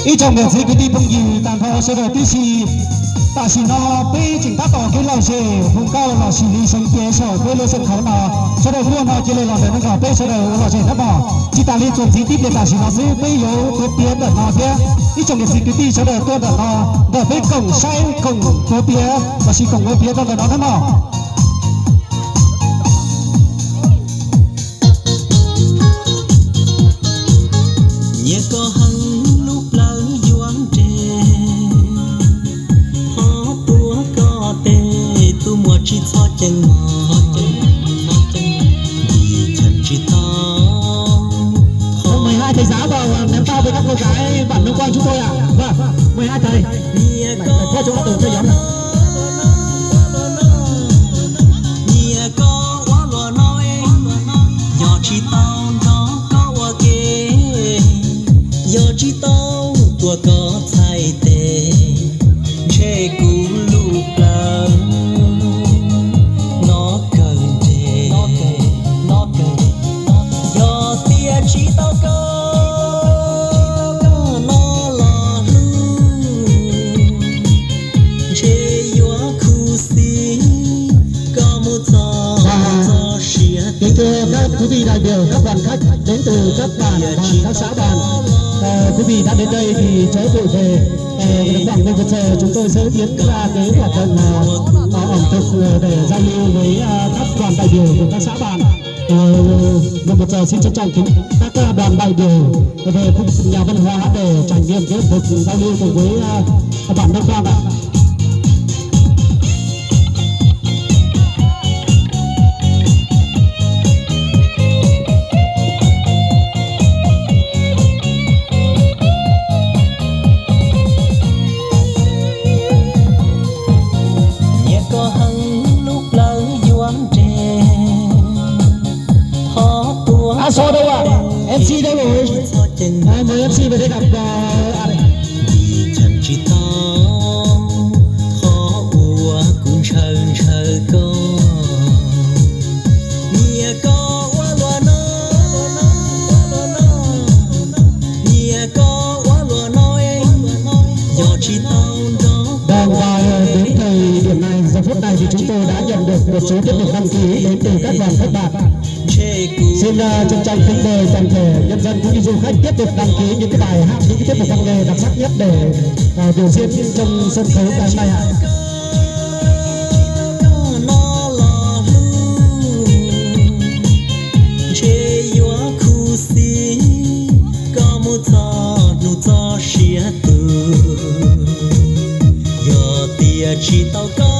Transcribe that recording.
一种的这个地方有，但他说的的是，但是呢，被警察打给老师，通告老师离身接受，被老师考呢，说的我呢，就来老师那个被说的我老师那个，其他的总体的但是老师被有多别的那边，一种的这个地说的多的呢，的被拱塞拱多别，老师拱多别的那么。nhẹ có hăng lúc lỡ doan trẻ họ tua có tê tu mua chỉ cho chân mò vì chân chỉ tao 12 thầy giáo vào ném bao với các cô gái bản liên quan chúng tôi ạ. Vâng, 12 thầy. Theo chúng ta tổ theo nhóm này. nhẹ có quá lo nói nhỏ chỉ tao nó có qua kê giờ chỉ tao tua có thay tê che cũ lúc lỡ nó cần tê giờ tia chỉ tao có nó là hư che yo khu xí có một gió xía Kính thưa các quý vị đại biểu, các đoàn khách đến từ các bản và các xã đoàn, quý vị đã đến đây thì chớ vội về. Khoảng 1 giờ chúng tôi sẽ tiến ra cái hoạt động ẩm thực để giao lưu với các đoàn đại biểu của các xã bản. 1 giờ xin trân trọng kính các đoàn đại biểu về khu vực nhà văn hóa để trải nghiệm cái ẩm thực giao lưu cùng với bản Đông Quang ạ. nhẹ có hăng lúc lỡ doan trẻ họ tua Số đâu ạ? MC đâu rồi? Mời MC về đây gặp đây. vì chân chỉ tao khó ua cũng chờ con nhẹ có quá lo nhẹ có quá lo nói nhỏ chỉ tao đó Vâng, và đến thời điểm này, giờ phút này thì chúng tôi đã nhận được một số tiếp tục đăng ký đến từ các đoàn khách bạn. che cũ Xin trân trọng kính mời toàn thể nhân dân cũng như du khách tiếp tục đăng ký những cái bài hát, những cái tiết mục văn nghệ đặc sắc nhất để biểu diễn trong sân khấu ngày hôm nay ạ. nó là hư che yo khu xí có một gió xía từ giờ tia chỉ tao có